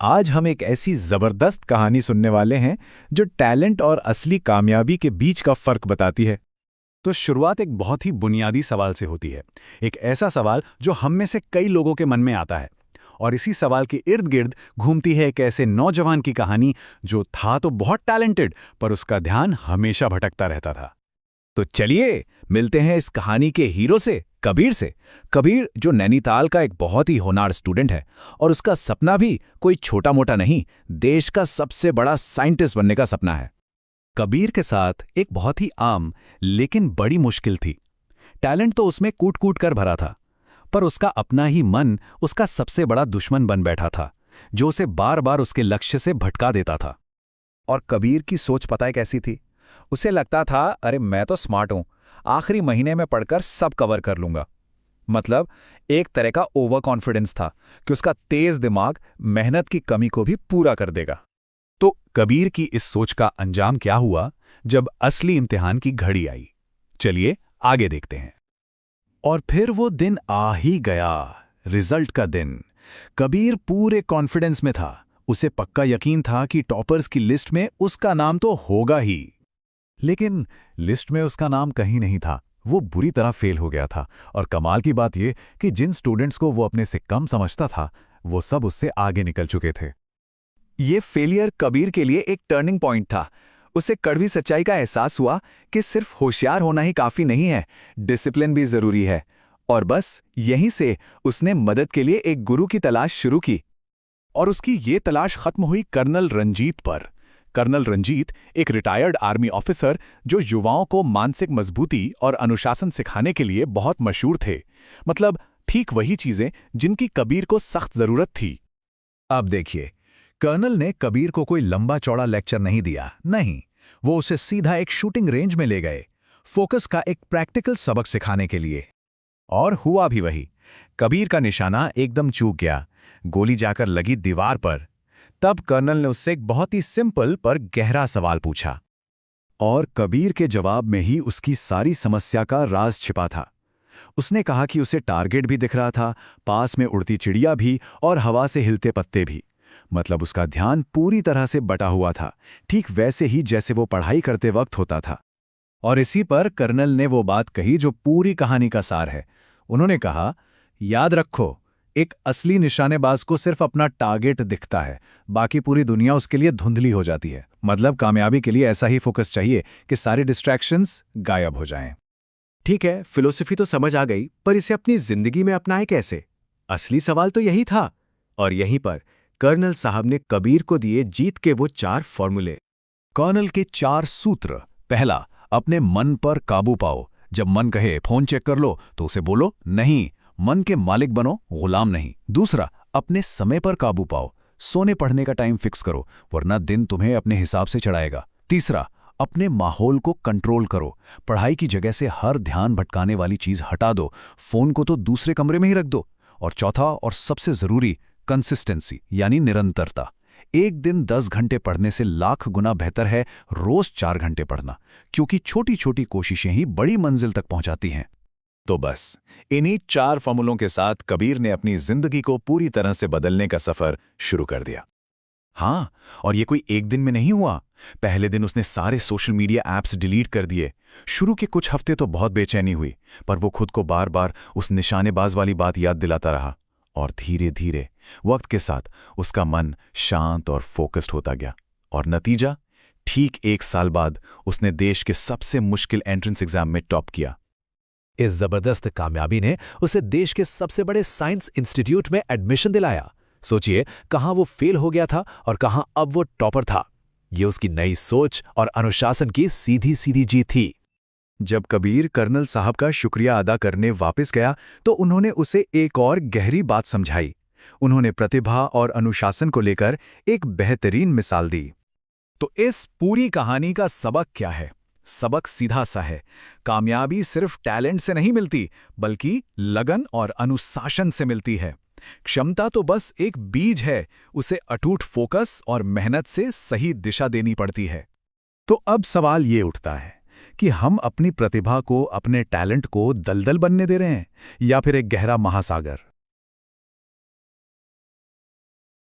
आज हम एक ऐसी जबरदस्त कहानी सुनने वाले हैं जो टैलेंट और असली कामयाबी के बीच का फर्क बताती है। तो शुरुआत एक बहुत ही बुनियादी सवाल से होती है, एक ऐसा सवाल जो हम में से कई लोगों के मन में आता है। और इसी सवाल के इर्द गिर्द घूमती है एक ऐसे नौजवान की कहानी जो था तो बहुत टैलेंटेड, पर उसका ध्यान हमेशा भटकता रहता था। तो चलिए मिलते हैं इस कहानी के हीरो से, कबीर से। कबीर जो नैनीताल का एक बहुत ही होनहार स्टूडेंट है और उसका सपना भी कोई छोटा मोटा नहीं, देश का सबसे बड़ा साइंटिस्ट बनने का सपना है। कबीर के साथ एक बहुत ही आम लेकिन बड़ी मुश्किल थी। टैलेंट तो उसमें कूट कूट कर भरा था, पर उसका अपना ही मन उसका सबसे बड़ा दुश्मन बन बैठा था, जो उसे बार बार उसके लक्ष्य से भटका देता था। और कबीर की सोच पता है कैसी थी? उसे लगता था, अरे मैं तो स्मार्ट हूं, आखिरी महीने में पढ़कर सब कवर कर लूंगा। मतलब एक तरह का ओवर कॉन्फिडेंस था कि उसका तेज दिमाग मेहनत की कमी को भी पूरा कर देगा। तो कबीर की इस सोच का अंजाम क्या हुआ जब असली इम्तिहान की घड़ी आई? चलिए आगे देखते हैं। और फिर वो दिन आ ही गया, रिजल्ट का दिन। कबीर पूरे कॉन्फिडेंस में था। उसे पक्का यकीन था कि टॉपर्स की लिस्ट में उसका नाम तो होगा ही। लेकिन लिस्ट में उसका नाम कहीं नहीं था। वो बुरी तरह फेल हो गया था। और कमाल की बात यह कि जिन स्टूडेंट्स को वो अपने से कम समझता था, वो सब उससे आगे निकल चुके थे। ये फेलियर कबीर के लिए एक टर्निंग पॉइंट था। उसे कड़वी सच्चाई का एहसास हुआ कि सिर्फ होशियार होना ही काफी नहीं है, डिसिप्लिन भी जरूरी है। और बस यहीं से उसने मदद के लिए एक गुरु की तलाश शुरू की। और उसकी ये तलाश खत्म हुई कर्नल रंजीत पर। कर्नल रंजीत एक रिटायर्ड आर्मी ऑफिसर जो युवाओं को मानसिक मजबूती और अनुशासन सिखाने के लिए बहुत मशहूर थे। मतलब ठीक वही चीजें जिनकी कबीर को सख्त जरूरत थी। अब देखिए, कर्नल ने कबीर को कोई लंबा चौड़ा लेक्चर नहीं दिया, नहीं, वो उसे सीधा एक शूटिंग रेंज में ले गए, फोकस का एक प्रैक्टिकल सबक सिखाने के लिए। और हुआ भी वही। कबीर का निशाना एकदम चूक गया, गोली जाकर लगी दीवार पर। तब कर्नल ने उससे एक बहुत ही सिंपल पर गहरा सवाल पूछा, और कबीर के जवाब में ही उसकी सारी समस्या का राज छिपा था। उसने कहा कि उसे टारगेट भी दिख रहा था, पास में उड़ती चिड़िया भी और हवा से हिलते पत्ते भी। मतलब उसका ध्यान पूरी तरह से बटा हुआ था, ठीक वैसे ही जैसे वो पढ़ाई करते वक्त होता था। और इसी पर कर्नल ने वो बात कही जो पूरी कहानी का सार है। उन्होंने कहा, याद रखो, एक असली निशानेबाज को सिर्फ अपना टारगेट दिखता है, बाकी पूरी दुनिया उसके लिए धुंधली हो जाती है। मतलब कामयाबी के लिए ऐसा ही फोकस चाहिए कि सारे डिस्ट्रैक्शंस गायब हो जाएं। ठीक है, फिलोसफी तो समझ आ गई, पर इसे अपनी जिंदगी में अपनाए कैसे? असली सवाल तो यही था। और यहीं पर कर्नल साहब ने कबीर को दिए जीत के वो 4 फॉर्मूले। कर्नल के 4 सूत्र। पहला, अपने मन पर काबू पाओ। जब मन कहे फोन चेक कर लो तो उसे बोलो नहीं, मन के मालिक बनो, गुलाम नहीं। दूसरा, अपने समय पर काबू पाओ। सोने पढ़ने का टाइम फिक्स करो, वरना दिन तुम्हें अपने हिसाब से चढ़ाएगा। तीसरा, अपने माहौल को कंट्रोल करो। पढ़ाई की जगह से हर ध्यान भटकाने वाली चीज हटा दो, फोन को तो दूसरे कमरे में ही रख दो। और चौथा और सबसे जरूरी, कंसिस्टेंसी यानी निरंतरता। एक दिन 10 घंटे पढ़ने से लाख गुना बेहतर है रोज 4 घंटे पढ़ना, क्योंकि छोटी छोटी कोशिशें ही बड़ी मंजिल तक पहुंचाती हैं। तो बस इन्हीं 4 फॉर्मूलों के साथ कबीर ने अपनी जिंदगी को पूरी तरह से बदलने का सफर शुरू कर दिया। हाँ, और ये कोई एक दिन में नहीं हुआ। पहले दिन उसने सारे सोशल मीडिया ऐप्स डिलीट कर दिए। शुरू के कुछ हफ्ते तो बहुत बेचैनी हुई, पर वो खुद को बार बार उस निशानेबाज वाली बात याद दिलाता रहा। और धीरे धीरे वक्त के साथ उसका मन शांत और फोकस्ड होता गया। और नतीजा, ठीक 1 साल बाद उसने देश के सबसे मुश्किल एंट्रेंस एग्जाम में टॉप किया। इस जबरदस्त कामयाबी ने उसे देश के सबसे बड़े साइंस इंस्टीट्यूट में एडमिशन दिलाया। सोचिए, कहां वो फेल हो गया था और कहां अब वो टॉपर था। ये उसकी नई सोच और अनुशासन की सीधी सीधी जीत थी। जब कबीर कर्नल साहब का शुक्रिया अदा करने वापस गया तो उन्होंने उसे एक और गहरी बात समझाई। उन्होंने प्रतिभा और अनुशासन को लेकर एक बेहतरीन मिसाल दी। तो इस पूरी कहानी का सबक क्या है? सबक सीधा सा है, कामयाबी सिर्फ टैलेंट से नहीं मिलती, बल्कि लगन और अनुशासन से मिलती है। क्षमता तो बस एक बीज है, उसे अटूट फोकस और मेहनत से सही दिशा देनी पड़ती है। तो अब सवाल ये उठता है कि हम अपनी प्रतिभा को, अपने टैलेंट को दलदल बनने दे रहे हैं या फिर एक गहरा महासागर?